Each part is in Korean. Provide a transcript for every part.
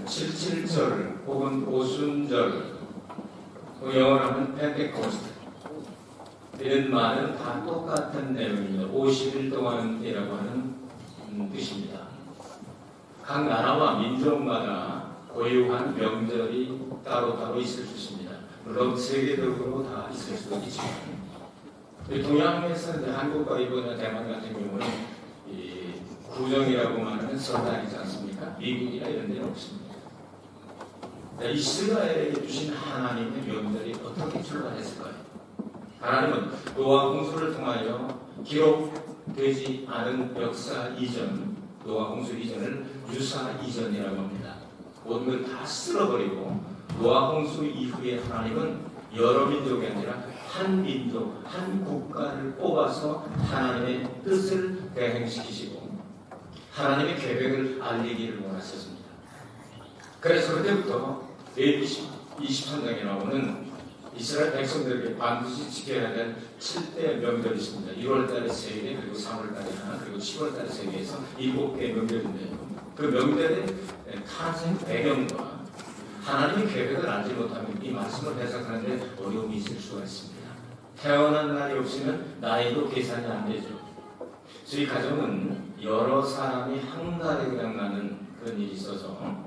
칠칠절 혹은 오순절, 영어로 하면 펜테코스트, 이런 말은 다 똑같은 내용입니다. 50일 동안이라고 하는 뜻입니다. 각 나라와 민족마다 고유한 명절이 따로따로 있을 수 있습니다. 물론 세계적으로 다 있을 수도 있지만, 동양에서 한국과 일본이나 대만 같은 경우는 이 구정이라고 말하는 설날이지 않습니까? 미국이나 이런 데는 없습니다. 이스라엘에게 주신 하나님의 명절이 어떻게 출발했을까요? 하나님은 노아 홍수를 통하여 기록되지 않은 역사 이전, 노아 홍수 이전을 유사 이전이라고 합니다. 모든 걸 다 쓸어버리고 노아 홍수 이후에 하나님은 여러 민족이 아니라 한 민족, 한 국가를 뽑아서 하나님의 뜻을 대행시키시고 하나님의 계획을 알리기를 원하셨습니다. 그래서 그때부터 레위기 23장에 나오는 이스라엘 백성들에게 반드시 지켜야 될 7대 명절이 있습니다. 1월달에 3개, 그리고 3월달에 하나, 그리고 10월달에 3개에서 7개의 명절인데요. 그 명절의 탄생 배경과 하나님의 계획을 알지 못하면 이 말씀을 해석하는데 어려움이 있을 수가 있습니다. 태어난 날이 없으면 나이도 계산이 안 되죠. 저희 가정은 여러 사람이 한 달에 그냥 나는 그런 일이 있어서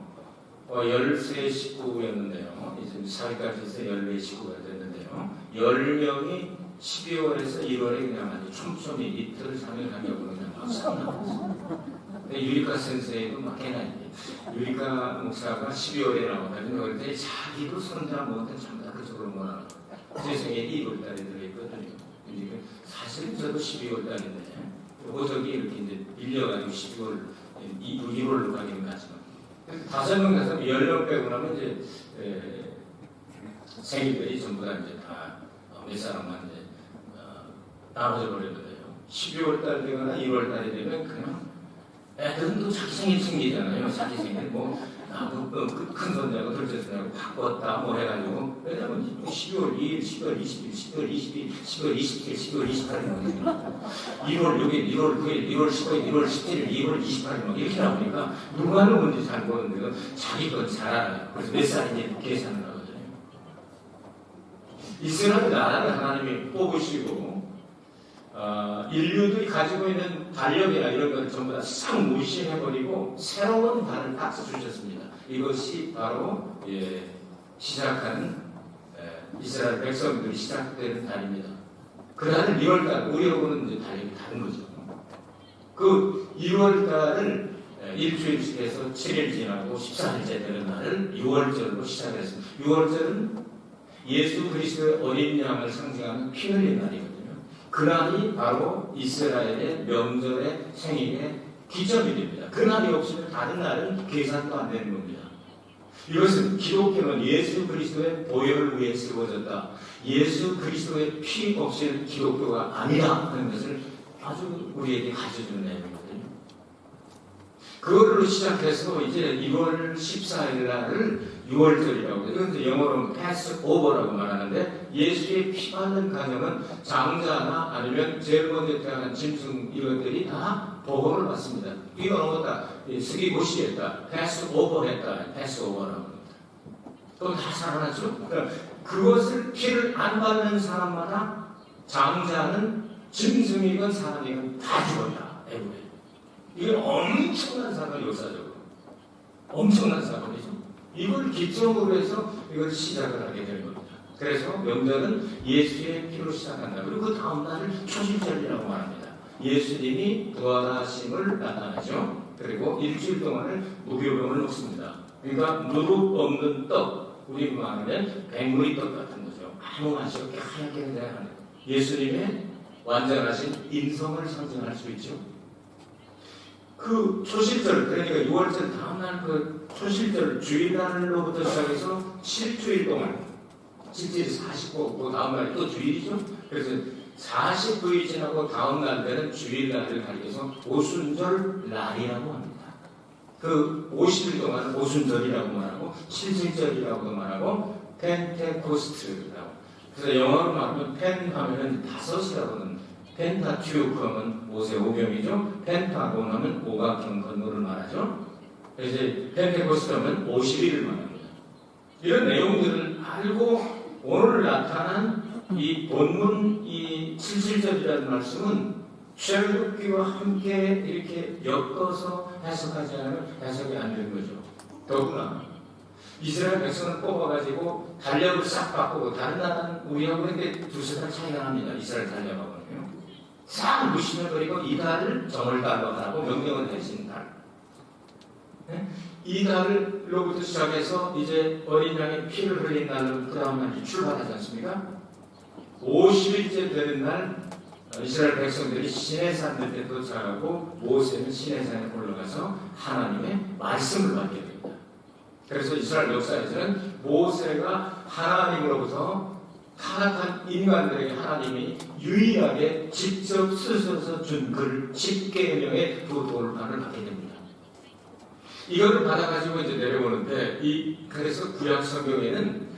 13 식구였는데요. 이제 사회까지 해서 14 식구가 됐는데요. 10명이 12월에서 1월에 그냥 아주 촘촘히 이틀 3일 간격으로 그냥 막 살아나왔어요. 유리카 선생도 막 개나니 유리카 목사가 12월에 나오거든요. 그런데 자기도 손자 뭐든 전부 다 그쪽으로 모아놓고 제 생일이 2월달에 들어있거든요. 사실은 저도 12월달인데 호적이 이렇게 이제 밀려가지고 12월 1월로 가기는 하지만 5명 가서 10명 빼고 나면 이제 생일들이 전부 다 이제 다 몇 사람만 이제 나눠져 버렸는데요. 12월달 되거나 1월달이 되면 그냥 애들은 또 자기 생일 챙기잖아요. 자기 생일 큰 손자고 둘째 손자고 바꿨다 뭐 해가지고, 왜냐면 12월 2일, 12월 20일, 12월 22일, 12월 27일, 12월 28일 1월 6일, 1월 9일, 1월 15일, 1월 17일, 2월 28일 막 이렇게 나오니까 누가 누군지 잘 모르는데 자기 건 잘 알아요. 그래서 몇 살인지 계산을 하거든요. 이스라엘 나라를 하나님이 뽑으시고 인류들이 가지고 있는 달력이나 이런 걸 전부 다 싹 무시해버리고 새로운 달을 딱 써주셨습니다. 이것이 바로 시작하는 이스라엘 백성들이 시작되는 달입니다. 그 달은 2월달, 우리하고는 이제 달력이 다른 거죠. 그 2월달을 일주일씩해서 7일 지나고 14일째 되는 날을 6월절로 시작했습니다. 6월절은 예수 그리스도의 어린 양을 상징하는 피 흘린 날이거든요. 그날이 바로 이스라엘의 명절의 생일의 기점이 됩니다. 그날이 없으면 다른 날은 계산도 안 되는 겁니다. 이것은 기독교는 예수 그리스도의 보혈을 위해 세워졌다. 예수 그리스도의 피 없이는 기독교가 아니다 하는 것을 아주 우리에게 가르쳐주는 내용이거든요. 그걸로 시작해서 이제 2월 14일 날을 6월절이라고 해요. 이건 영어로는 패스오버라고 말하는데, 예수의 피 받는 가정은 장자나 아니면 제일 먼저 태어난 짐승 이것들이 다 보호를 받습니다. 뛰어넘었다, 스기고 시했다, 패스오버했다, 패스오버라고 합니다. 또 다 살아났죠. 그것을 피를 안 받는 사람마다 장자는 짐승이건 사람이건 다 죽었다. 이게 엄청난 사건, 역사적으로 엄청난 사건이죠. 이걸 기점으로 해서 이걸 시작을 하게 되는 겁니다. 그래서 명절은 예수의 피로 시작한다. 그리고 그 다음 날을 초실절이라고 말합니다. 예수님이 부활하심을 나타나죠. 그리고 일주일 동안을 무교병을 먹습니다. 그러니까 누룩 없는 떡, 우리 말하면 백무리떡 같은 거죠. 아무 맛이 없게 하얗게 하는 예수님의 완전하신 인성을 상징할 수 있죠. 그 초실절, 그러니까 6월절 다음날 그 초실절 주일날로부터 시작해서 7주일 동안, 7주일이 49, 그 다음날이 또 주일이죠. 그래서 49일 지나고 다음날 되는 주일날을 가리켜서 오순절 날이라고 합니다. 그 50일 동안 오순절이라고 말하고 7일절이라고도 말하고 펜테코스트라고. 그래서 영어로 말하면 펜 하면은 5이라고는 펜타튜크 하면 모세 오경이죠. 펜타곤 하면 오각형 건물을 말하죠. 이제 펜테코스트 하면 50일을 말합니다. 이런 내용들을 알고 오늘 나타난 이 본문 이 77절이라는 말씀은 출애굽기와 함께 이렇게 엮어서 해석하지 않으면 해석이 안 되는 거죠. 더구나 이스라엘 백성을 뽑아가지고 달력을 싹 바꾸고 다른 나라는 우리하고 이렇게 두세 달 차이가 납니다. 이스라엘 달력하고는요. 싹 무시해버리고 이 달을 정월달로 하라고 명령을 내신 달. 네? 이 달로부터 시작해서 이제 어린 양의 피를 흘린 날로 그 다음 날 출발하지 않습니까? 50일째 되는 날 이스라엘 백성들이 시내산 때 도착하고 모세는 시내산에 올라가서 하나님의 말씀을 받게 됩니다. 그래서 이스라엘 역사에서는 모세가 하나님으로부터 타락한 인간들에게 하나님이 유일하게 직접 쓰셔서 준 글 10계명의 두 돌판을 받게 됩니다. 이거를 받아가지고 이제 내려오는데 그래서 구약 성경에는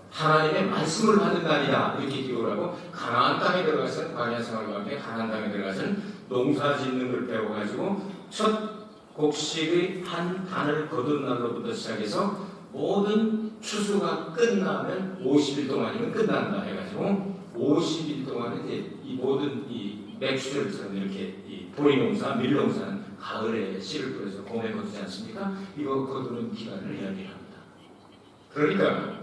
하나님의 말씀을 받은 날이다 이렇게 기록을 하고 가나안 땅에 들어가서는 광야 생활과 함께 가나안 땅에 들어가서는 농사 짓는 걸 배워가지고 첫 곡식의 한 단을 거둔 날로부터 시작해서 모든 추수가 끝나면 50일 동안이면 끝난다 해가지고 50일 동안은 이제 이 모든 이 맥주절처럼 이렇게 이 보리농사, 밀농사는 가을에 씨를 뿌려서 봄에 거두지 않습니까? 이거 거두는 기간을 이야기합니다. 그러니까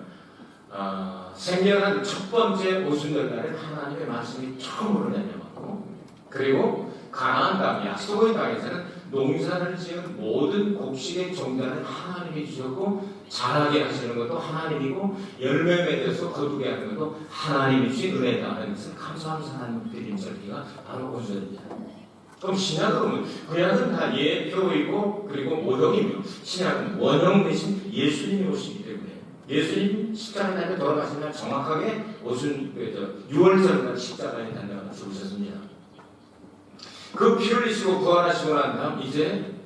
생겨난 첫 번째 오순절 날에 하나님의 말씀이 처음으로 내려왔고 그리고 가나안 땅, 약속의 땅에서는 농사를 지은 모든 곡식의 종자는 하나님이 주셨고 자라게 하시는 것도 하나님이고 열매 맺어서 거두게 하는 것도 하나님이 주신 은혜다 하는 것을 감사하면서 하나님 드린 절기가 바로 오순절입니다. 그럼 신약은 구약은 다 예표이고 그리고 모형이며 신약은 원형 대신 예수님이 오시기 때문에 예수님 십자가에 달려 돌아가신 날 정확하게 6월절 날 십자가에 달려 죽으셨습니다. 그 피 흘리시고 부활하시고 난 다음 이제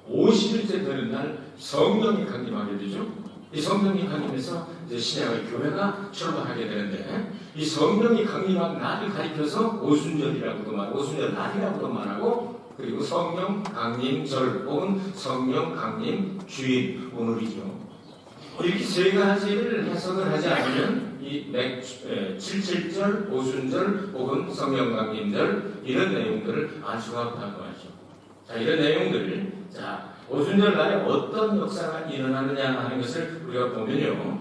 50일째 되는 날 성령이 강림하게 되죠. 이 성령이 강림해서 이제 신약의 교회가 출발하게 되는데 이 성령이 강림한 날을 가리켜서 오순절이라고도 말하고 오순절 날이라고도 말하고 그리고 성령 강림절 혹은 성령 강림 주일 오늘이죠. 이렇게 세 가지를 해석을 하지 않으면 이 77절, 오순절 혹은 성령 강림절 이런 내용들을 알 수가 없다고 하죠. 자, 이런 내용들을 오순절 날에 어떤 역사가 일어나느냐 하는 것을 우리가 보면요.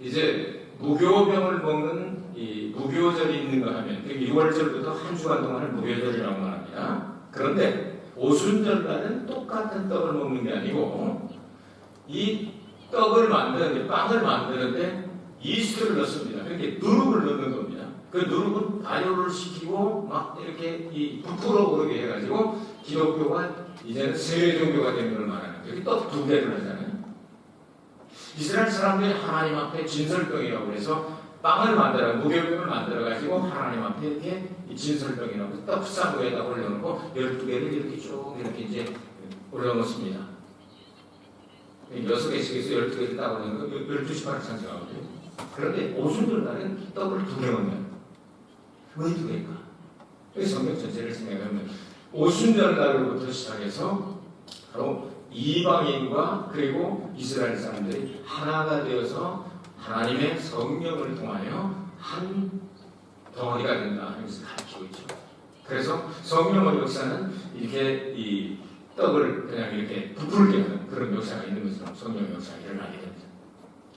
이제 무교병을 먹는 이 무교절이 있는가 하면 6월절부터 한 주간 동안을 무교절이라고 말합니다. 그런데 오순절 날은 똑같은 떡을 먹는 게 아니고 이 떡을 만드는데 빵을 만드는데 이스트를 넣습니다. 그러니까 누룩을 넣는 겁니다. 그 누룩은 발효를 시키고 막 이렇게 이 부풀어 오르게 해가지고 기독교가 이제는 세계 종교가 되는 걸 말하는 거예요. 떡 두 개를 하잖아요. 이스라엘 사람들이 하나님 앞에 진설병이라고 해서 빵을 만들어 무교병을 만들어가지고 하나님 앞에 이렇게 진설병이라고 떡상 위에다 올려놓고 12개를 이렇게 쭉 이렇게 이제 올려놓습니다. 6개씩 해서 12개를 딱 올려놓고 12시간을 상징하거든요. 그런데 오순절 날은 떡을 2개 먹는 왜 2개일까? 성경 전체를 생각하면 오순절 날로부터 시작해서 바로 이방인과 그리고 이스라엘 사람들이 하나가 되어서 하나님의 성령을 통하여 한 덩어리가 된다 하는 것을 가르치고 있죠. 그래서 성령의 역사는 이렇게 이 떡을 그냥 이렇게 부풀게 하는 그런 역사가 있는 것처럼 성령의 역사가 일어나게 됩니다.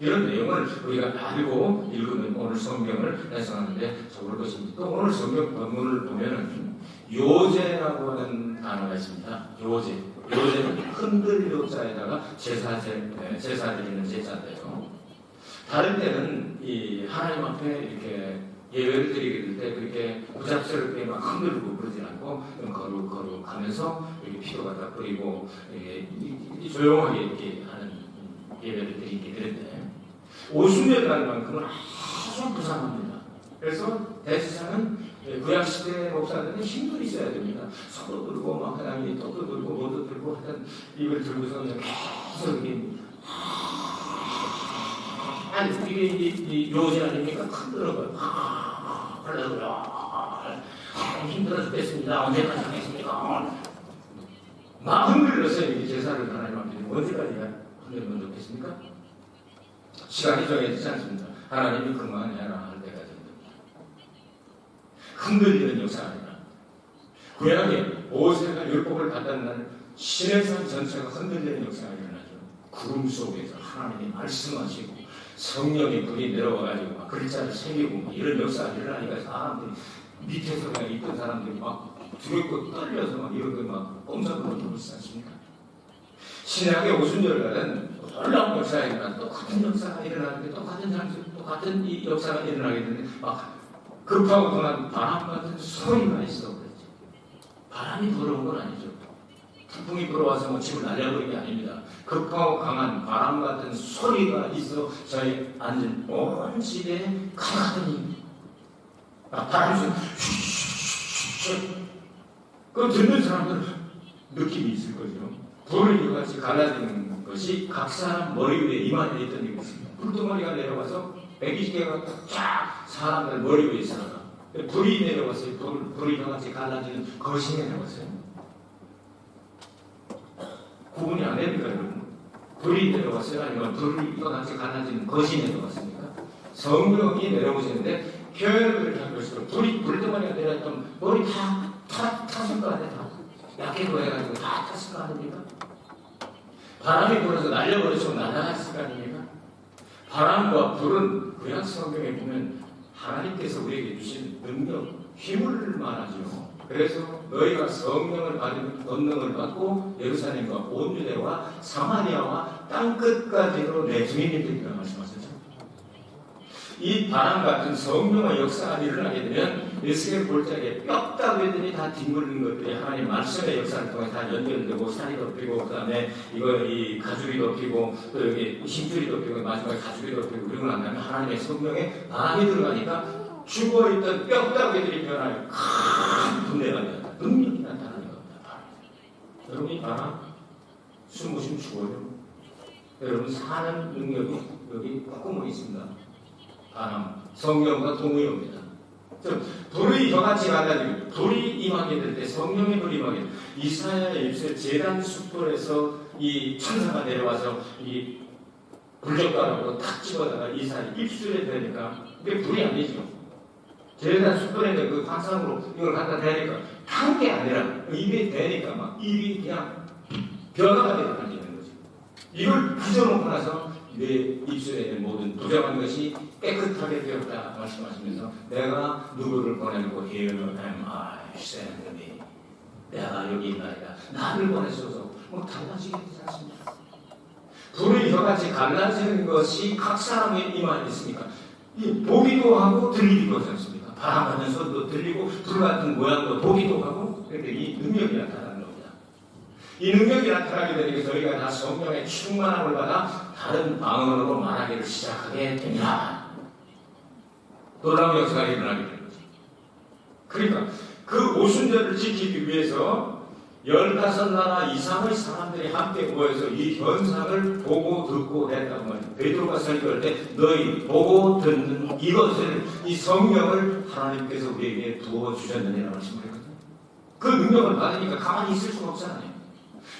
이런 내용을 우리가 알고 읽으면 오늘 성경을 해석하는데 좋을 것입니다. 또 오늘 성경 본문을 보면은 요제라고 하는 단어가 있습니다. 요제는 흔들 요자에다가 제사 드리는 제자인데요. 다른 때는 이 하나님 앞에 이렇게 예배를 드리게 될 때 그렇게 부잡스럽게 막 흔들고 그러지 않고 거룩 하면서 이렇게 피도 갖다 뿌리고 조용하게 이렇게 하는 예배를 드리게 되는데 오순절이라는 만큼은 아주 부상합니다. 그래서 대제사장은 구약시대 목사들은 힘도 있어야 됩니다. 서도 들고 막 그다음에 떡도 들고 뭐도 들고 하여튼 입을 들고서 그냥 계속 이게 요새 아닙니까? 흔들어가요. 힘들어 죽겠습니다. 언제까지 하겠습니까? 막 흔들려서 이 제사를 하나님 앞에 언제까지 흔들면 좋겠습니까? 시간이 정해지지 않습니다. 하나님이 그만해라 할 때가 됩니다. 흔들리는 역사가 아니라 구약에 모세가 율법을 받던 날 신의 산 전체가 흔들리는 역사가 일어나죠. 구름 속에서 하나님이 말씀하시고 성령의 불이 내려와가지고 막 글자를 새기고 이런 역사가 일어나니까 사람들이 밑에서 그냥 있던 사람들이 막 두렵고 떨려서 막 이런 거막 꼼짝으로 들었지 않습니까? 신약의 오순절날은 놀라운 역사가 일어나서 똑같은 역사가 일어나는데 똑같은 장소, 똑같은 이 역사가 일어나게 되는데 막 급하고 강한 바람 같은 소리가 있어 그랬지. 바람이 불어온 건 아니죠. 태풍이 불어와서 뭐 집을 날려버린 게 아닙니다. 급하고 강한 바람 같은 소리가 있어 저희 앉은 온 집에 가득하더니 바람이 그 듣는 사람들은 느낌이 있을 거죠. 불을 이같이 갈라지는 것이 각 사람 머리 위에 이만해 있던 일이 있습니다. 불덩어리가 내려와서 120개가 쫙 사람들 머리 위에 있어요. 불이 내려왔어요. 불이 이같이 갈라지는 것이 내려왔어요. 구분이 안 됩니까, 여러분? 불이 내려왔어요? 아니면 불이 이같이 갈라지는 것이 내려왔습니까? 성령이 내려오시는데 표현을 할 것으로 불덩어리가 내려왔던 머리 다 탔을 거 아니에요? 다. 약해도 해가지고 다 탔을 거 아닙니까? 바람이 불어서 날려버려서 날아갔을 거 아닙니까? 바람과 불은 구약 성경에 보면 하나님께서 우리에게 주신 능력, 힘을 말하죠. 그래서 너희가 성령을 받은 권능을 받고 예루살렘과 온 유대와 사마리아와 땅끝까지로 내 주인이 되리라 말씀하셨죠. 이 바람 같은 성령의 역사가 일어나게 되면 에스겔 볼짝에 뼈다귀들이 다 뒹굴는 것들이 하나님 말씀의 역사를 통해 다 연결되고 살이 덮이고 그 다음에 이 가죽이 덮이고 또 여기 힘줄이 덮이고 마지막에 가죽이 덮이고 그러고 난 다음에 하나님의 성령에 바람이 들어가니까 죽어있던 뼈다귀들이 변하여 큰 분해가 된다. 능력이 나타나는 겁니다. 여러분 이 바람 숨 못 쉬면 죽어요. 여러분 사는 능력이 여기 꽉 있습니다. 바람, 성령과 동의옵니다. 불이 저같이 갈라지고 불이 임하게 될 때 성령의 불이 임하게 될 때 이사야의 입술 제단 숯불에서 이 천사가 내려와서 이 불젓가락으로 탁 집어다가 이사야 입술에 대니까 그게 불이 아니죠. 제단 숯불에 그 화상으로 이걸 갖다 대니까 탄 게 아니라 입에 대니까 막 입이 그냥 변화가 되어가지는 거죠. 이걸 빚어놓고 나서 내 입술에 있는 모든 부정한 것이 깨끗하게 되었다 말씀하시면서 내가 누구를 보내고 Here am I, send me. 내가 여기 있나이다. 나를 보내소서. 뭐 달라지게 되지 않습니까? 불이 저같이 갈라지는 것이 각 사람의 이만 있으니까 이 보기도 하고 들리기도 하지 않습니까? 바람 같은 소리도 들리고 불 같은 모양도 보기도 하고 그런데 이 능력이 나타나는 겁니다. 이 능력이 나타나게 되니까 저희가 다 성령의 충만함을 받아 다른 방언으로 말하기를 시작하게 됩니다. 놀라운 역사가 일어나게 되는 거죠. 그러니까 그 오순절을 지키기 위해서 15나라 이상의 사람들이 함께 모여서 이 현상을 보고 듣고 했다고 말이에요. 베드로가 설교할 때 너희 보고 듣는 이것을 이 성령을 하나님께서 우리에게 부어주셨느니라 말씀하거든요. 그 능력을 받으니까 가만히 있을 수가 없잖아요.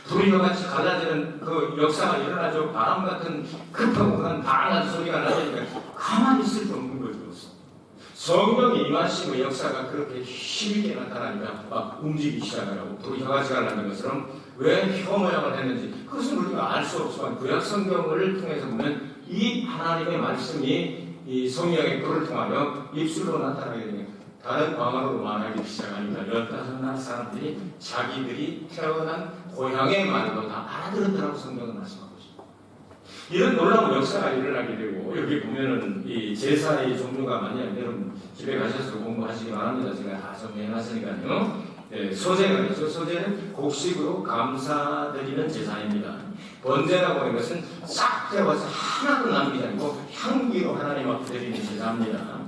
불이 같이 갈라지는 그 역사가 일어나죠. 바람 같은 급하고 큰 바람 같은 소리가 나니까 가만히 있을 수 없는 거죠. 성령이 임하시고 역사가 그렇게 힘있게 나타나니까 막 움직이기 시작하고 불이 같이 갈라지는 것처럼 왜 혀 모양을 했는지 그것은 우리가 알 수 없지만 구약 성경을 통해서 보면 이 하나님의 말씀이 이 성령의 불을 통하여 입술로 나타나게 되는 다른 방언으로 말하기 시작하니까 15나라 사람들이 자기들이 태어난 고향의 말도 다 알아들었더라고 성경은 말씀하고 있습니다. 이런 놀라운 역사가 일어나게 되고 여기 보면은 이 제사의 종류가 많이 여러분 집에 가셔서 공부하시기 바랍니다. 제가 다 정리해놨으니까요. 네, 소제가 있죠. 소제는 곡식으로 감사드리는 제사입니다. 번제라고 하는 것은 싹 떼어서 하나도 남기지 않고 향기로 하나님 앞에 드리는 제사입니다.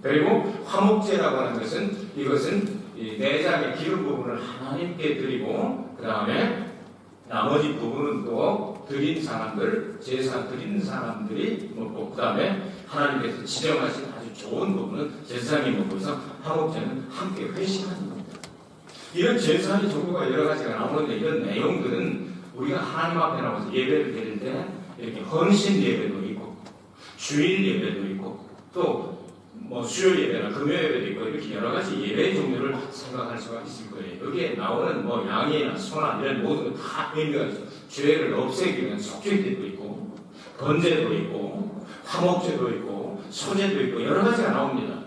그리고 화목제라고 하는 것은 이것은 내장의 기름 부분을 하나님께 드리고 그 다음에 나머지 부분은 또 드린 사람들, 제사 드린 사람들이 먹고 그 다음에 하나님께서 지정하신 아주 좋은 부분은 제사장이 먹고 있어 화목제는 함께 회식하는 겁니다. 이런 제사의 종류가 여러 가지가 나오는데 이런 내용들은 우리가 하나님 앞에 나와서 예배를 드릴 때 이렇게 헌신 예배도 있고 주일 예배도 있고 또 뭐 수요 예배나 금요 예배도 있고 이렇게 여러 가지 예배 종류를 생각할 수가 있을 거예요. 여기에 나오는 뭐 양이나 소나 이런 모든 것 다 의미가 있어. 죄를 없애기 위한 속죄제도 있고 번제도 있고 화목제도 있고 소제도 있고 여러 가지가 나옵니다.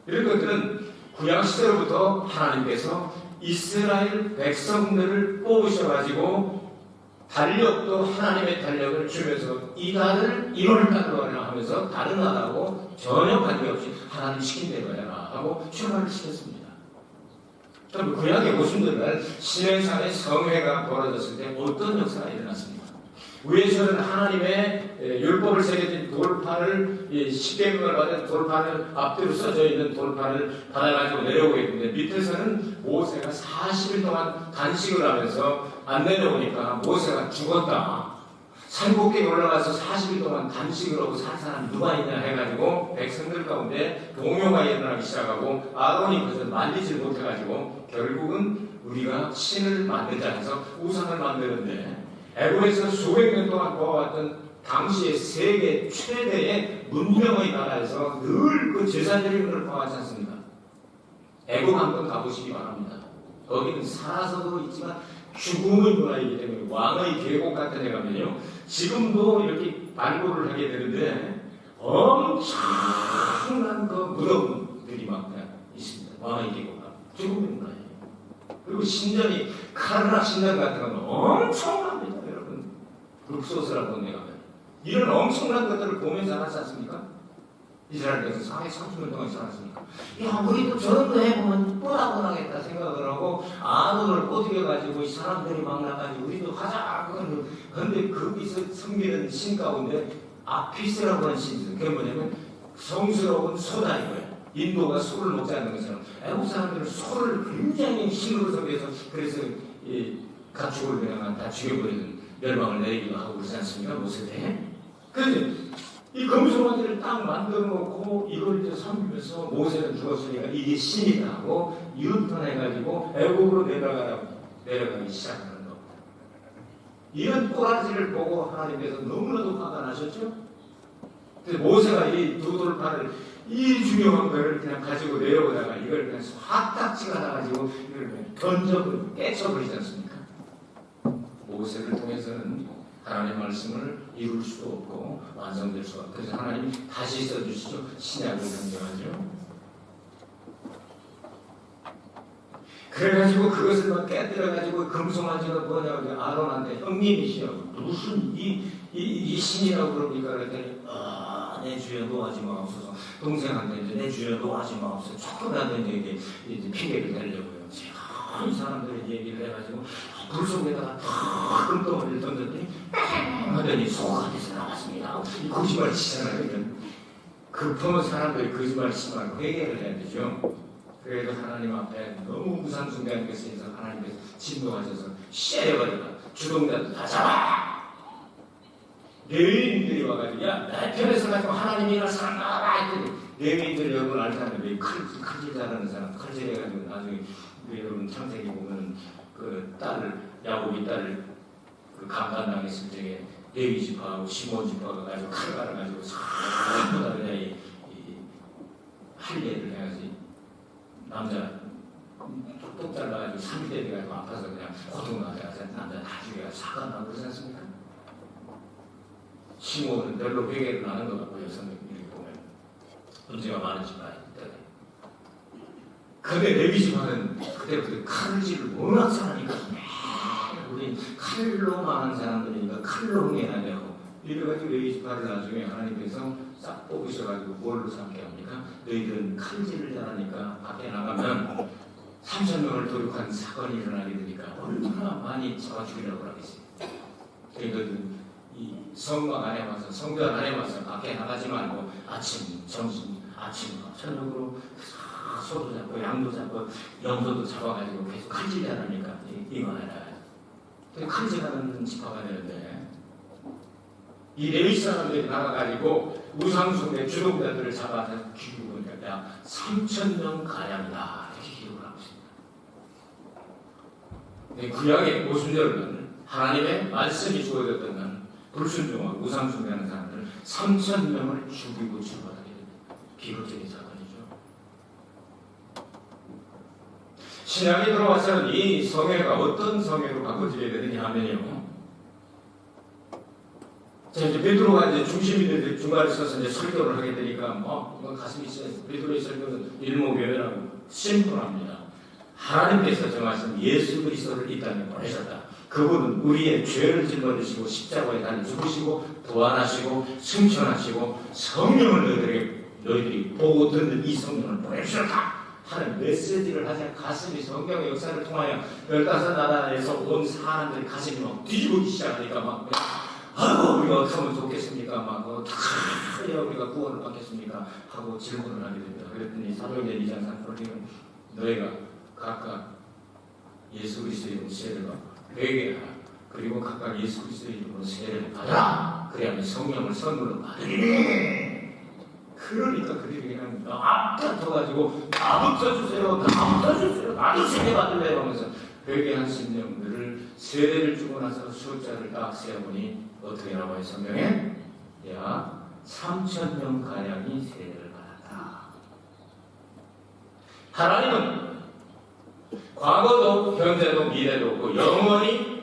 이런 것들은 구약 시대로부터 하나님께서 이스라엘 백성들을 뽑으셔가지고 달력도 하나님의 달력을 주면서 이 달을 1월 달로 하라 하면서 다른 나라하고 전혀 관계없이 하나님 시킨 대로 해라 하고 출발을 시켰습니다. 그럼 구약의 모순들은 시내산의 성회가 벌어졌을 때 어떤 역사가 일어났습니까? 위에서는 하나님의 율법을 새겨진 돌판을 십계명을 받은 돌판을 앞뒤로 써져 있는 돌판을 받아가지고 내려오고 있는데 밑에서는 모세가 40일 동안 단식을 하면서 안 내려오니까 모세가 죽었다. 산꼭대기에 올라가서 40일 동안 단식을 하고 산 사람이 누가 있냐 해가지고 백성들 가운데 동요가 일어나기 시작하고 아론이 그것을 말리지 못해가지고 결국은 우리가 신을 만들자 해서 우상을 만드는데 애굽에서 수백 년 동안 보아왔던 당시의 세계 최대의 문명의 나라에서 늘 그 제사드리는 걸 보아하지 않습니까? 애굽 한번 가보시기 바랍니다. 거기는 살아서도 있지만 죽음의 문화이기 때문에 왕의 계곡 같은 데 가면요 지금도 이렇게 발굴을 하게 되는데 엄청난 그 무덤들이 막 있습니다. 왕의 계곡 죽음의 문화예요. 그리고 신전이 카르락 신전 같은 건 엄청납니다. 여러분 룩소스라고 데 가면 이런 엄청난 것들을 보면서 살았지 않습니까? 이스라엘에서 430년 동안 살았으니까 야 우리도 저런 거 해보면 뻔하겠다 생각을 하고 아론을 꼬드겨가지고 이 사람들이 막 나가지고 우리도 하자 그런데 거기서 섬기는 신 가운데 아피스라고 하는 신이 그게 뭐냐면 성스러운 소다 이거예요. 인도가 소를 먹지 않는 것처럼 애국 사람들은 소를 굉장히 신으로 섬겨서 그래서 이 가축을 그냥 다 죽여버리는 멸망을 내리기도 하고 그러지 않습니까? 모세 때. 그런데 이 금송아지를 딱 만들어 놓고 이걸 이제 섬기면서 모세는 죽었으니까 이게 신이다 하고 유턴해가지고 애국으로 내려가기 시작하는 겁니다. 이런 꼬라지를 보고 하나님께서 너무나도 화가 나셨죠? 그래서 모세가 이 두 돌판을 이 중요한 거를 그냥 가지고 내려오다가 이걸 그냥 화딱지가 나가지고 이걸 그냥 깨쳐버리지 않습니까? 모세를 통해서는 하나님의 말씀을 이룰 수도 없고 완성될 수가 없고 그래서 하나님이 다시 써주시죠. 신약을 강조하죠. 그래가지고 그것을 막 깨뜨려가지고 금송아지가 뭐냐고 아론한테 형님이시여 무슨 이 신이라고 그럽니까? 그랬더니 내 주여 노하지 마옵소서. 동생한테 이제 내 주여 노하지 마옵소서. 조금이라도 이제 피해를 내려고요. 이 사람들이 얘기를 해가지고 불 속에다가 탁 금덩어리를 던졌더니 뺑 하더니 소가 돼서 나왔습니다. 이 거짓말 치잖아요. 급한 사람들이 거짓말 치지 말고 회개를 해야 되죠. 그래도 하나님 앞에 너무 무상숭배한 것에 있어서 하나님께서 진노하셔서 쎄려버리고 주동자들 다 잡아! 레위인들이 와가지고 야 내 편에서 가지고 하나님이 이날 사람 나와라 했더니 레위인들 여러분 알 텐데 칼질 잘하는 사람 칼질해가지고 나중에 여러분 창세기 보면 그 딸을 야곱이 딸을 그 강간당했을 때 레위 지파하고 시몬 지파가 가지고 칼 갈아가지고 전부 다 그냥 이 할례를 해야지 남자 똑 잘라가지고 3일 돼가지고 아파서 그냥 고통나서 남자 다 죽여가지고 사과 나고 그러지 않습니까? 시몬은 별로 회개를 안 하는 것 같고요. 성경을 보면 문제가 많은 지파이기 때문에. 그런데 레위 지파는 그때부터 칼질을 워낙 잘하니까 우리 칼로 망한 사람들이니까 칼로 흥해야 되고 이래가지고 레위 지파를 나중에 하나님께서 싹 뽑으셔가지고 뭘로 삼게 합니까? 너희들은 칼질을 잘하니까 밖에 나가면 3,000명을 도륙한 사건이 일어나게 되니까 얼마나 많이 잡아 죽이려고 하겠습니까? 그러니까 이 성막 안에 와서 성전 안에 와서 밖에 나가지 말고 아침, 점심, 아침, 저녁으로 소도 잡고 양도 잡고 염소도 잡아가지고 계속 칼질하니까 이거 해라. 칼질하는 지파가 되는데 이 레위 사람들이 나가가지고 우상숭배 주동자들을 잡아서 기록을 약 3,000명 가량이다 이렇게 기록을 하고 있습니다. 구약의 오순절은 하나님의 말씀이 주어졌던 날 불순종하고 우상숭배하는 사람들 3,000명을 죽이고 처벌하게 됩니다. 비극적인 사건이죠. 신약이 들어와서는 이 성회가 어떤 성회로 바꿔지게 되느냐 하면요. 자, 이제 베드로가 이제 중심이 되는데 중간에 서서 이제 설교를 하게 되니까 가슴이 있어요. 베드로의 설교는 일목요연하고 심플합니다. 하나님께서 정하신 예수 그리스도를 이 땅에 보내셨다. 그분은 우리의 죄를 짊어지시고 십자가에 달려 죽으시고 부활하시고 승천하시고 성령을 너희들이 보고 듣는 이 성령을 보내주셨다 하는 메시지를 하자 가슴이 성경의 역사를 통하여 15나라에서 온 사람들이 가슴이 막 뒤집어지기 시작하니까 막 아이고 우리가 어떻게 하면 좋겠습니까? 막 어떻게 해야 우리가 구원을 받겠습니까? 하고 질문을 하게 됩니다. 그랬더니 사도행전 2장 3절에 너희가 각각 예수 그리스도의 이름으로 세례를 받고 회개하라. 그리고 각각 예수 그리스도의 이름으로 세례를 받아라. 그래야만 성령을 선물로 받으리니. 그러니까 그들이 그냥 앞다퉈가지고 나부터 주세요. 나부터 주세요. 나도 세례 받을래요 하면서 회개한 심령들을 세례를 주고 나서 숫자를 딱 세어보니 어떻게 나와요 성경에? 약 3,000명 가량이 세례를 받았다. 하나님은 과거도 현재도 미래도 없고 영원히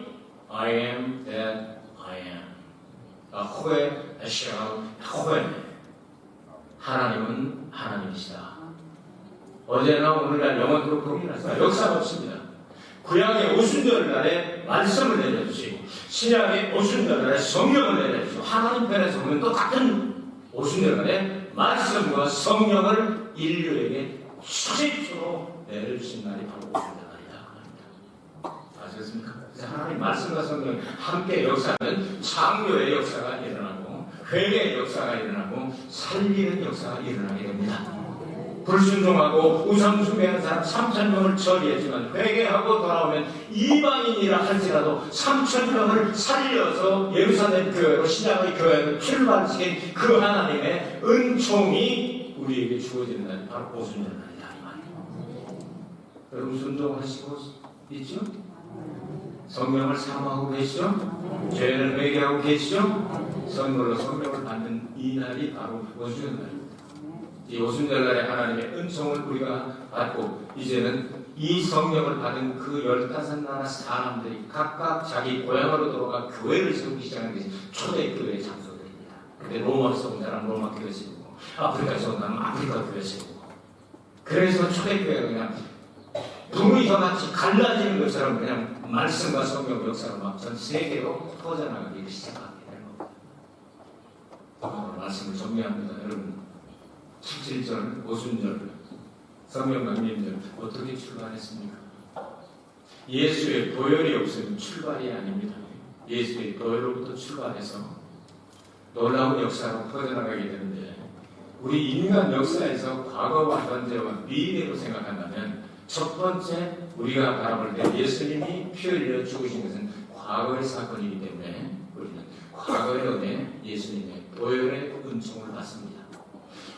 I am that I am. 야훼 에시아 야훼. 하나님은 하나님이시다. 어제나 오늘날 영원토록 동일하시다. 역사가 없습니다. 구약의 오순절날에 말씀을 내려주시고 신약의 오순절날에 성령을 내려주시고 하나님 편에서 보면 똑같은 오순절날에 말씀과 성령을 인류에게 최초로 내려주신 날이 바로 오순절날이다. 아시겠습니까? 하나님 말씀과 성령이 함께 역사하는 창조의 역사가 일어나고 회개의 역사가 일어나고 살리는 역사가 일어나게 됩니다. 불순종하고 우상숭배하는 사람 3,000명을 처리했지만 회개하고 돌아오면 이방인이라 할지라도 3,000명을 살려서 예루살렘 교회로 신약의 교회로 출발시킨 그 하나님의 은총이 우리에게 주어지는 날이 바로 오순절날이다 이 말이에요. 여러분 순종하시고 있죠? 성령을 사모하고 계시죠? 죄를 회개하고 계시죠? 선물로 성령을 받는 이 날이 바로 오순절날입니다. 이 오순절날에 하나님의 은총을 우리가 받고 이제는 이 성령을 받은 그 15나라 사람들이 각각 자기 고향으로 돌아가 교회를 세우기 시작하는 것이 초대교회의 장소들입니다. 근데 로마에서 온 사람 로마 교회 세우고 아프리카에서 온 사람 아프리카 교회 세우고 그래서 초대교회가 그냥 붕이 저같이 갈라지는 것처럼 그냥 말씀과 성령 역사가 막 전 세계로 퍼져나가기 시작하게 되는 겁니다. 말씀을 정리합니다. 여러분 17절, 오순절, 성령 강림절 어떻게 출발했습니까? 예수의 보혈이 없으면 출발이 아닙니다. 예수의 보혈로부터 출발해서 놀라운 역사로 퍼져나가게 되는데 우리 인간 역사에서 과거와 현재와 미래로 생각한다면 첫 번째 우리가 바라볼 때 예수님이 피 흘려 죽으신 것은 과거의 사건이기 때문에 우리는 과거의 은혜 예수님의 보혈의 은총을 받습니다.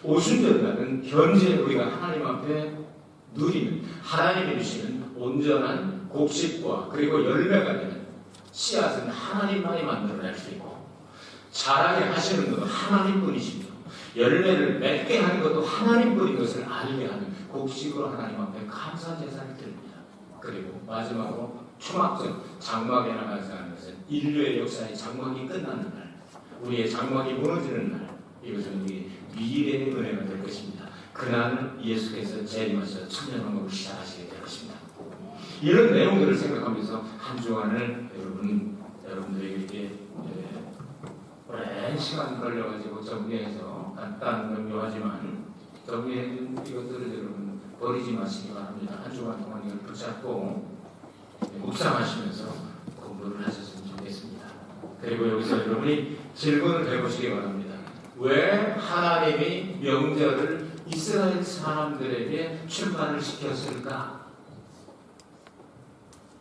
오순절날은 현재 우리가 하나님 앞에 누리는 하나님이 주시는 온전한 곡식과 그리고 열매가 되는 씨앗은 하나님만이 만들어낼 수 있고 자라게 하시는 것은 하나님뿐이시며 열매를 맺게 하는 것도 하나님뿐인 것을 알게 하는 곡식으로 하나님 앞에 감사 제사를 드립니다. 그리고 마지막으로 초막절 장막에 나가서 하는 것은 인류의 역사의 장막이 끝나는 날 우리의 장막이 무너지는 날 이것은 우리 미래의 은혜가 될 것입니다. 그날은 예수께서 재림하셔서 천년왕국을 시작하시게 될 것입니다. 이런 내용들을 생각하면서 한 주간을 여러분들에게 이렇게 오랜 시간 걸려가지고 정리해서 간단 명료하지만 정리해준 이것들을 여러분 버리지 마시기 바랍니다. 한 주간 동안 이걸 붙잡고 묵상하시면서 공부를 하셨으면 좋겠습니다. 그리고 여기서 여러분이 질문을 해보시기 바랍니다. 왜 하나님이 명절을 이스라엘 사람들에게 출발을 시켰을까?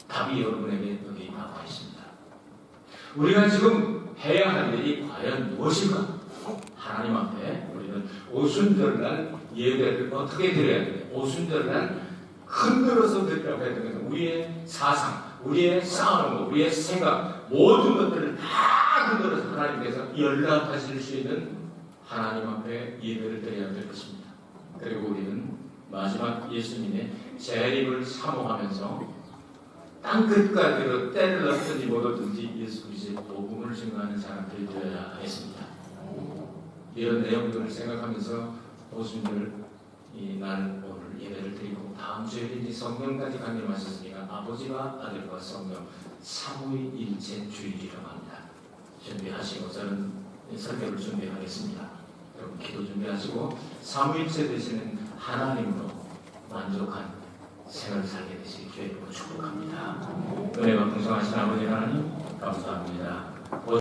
답이 여러분에게 여기 나와 있습니다. 우리가 지금 해야 할 일이 과연 무엇일까? 하나님 앞에 오순절날 예배를 어떻게 드려야 되냐. 오순절날 흔들어서 드리라고 해야 되는 우리의 사상, 우리의 쌓아놓은 것, 우리의 생각, 모든 것들을 다 흔들어서 하나님께서 연락하실 수 있는 하나님 앞에 예배를 드려야 될 것입니다. 그리고 우리는 마지막 예수님의 재림을 사모하면서 땅끝까지로 때를 넣든지 못 얻든지 예수 그리스도의 복음을 증거하는 사람들이 되어야 하겠습니다. 이런 내용들을 생각하면서 오순절 날 오늘 예배를 드리고 다음 주에 성령까지 강림하셨으니까 아버지와 아들과 성령 삼위일체 주일이라고 합니다. 준비하시고 저는 설교를 준비하겠습니다. 여러분 기도 준비하시고 삼위일체 되시는 하나님으로 만족한 생을 살게 되시기 주의 이름으로 축복합니다. 은혜가 풍성하신 아버지 하나님 감사합니다.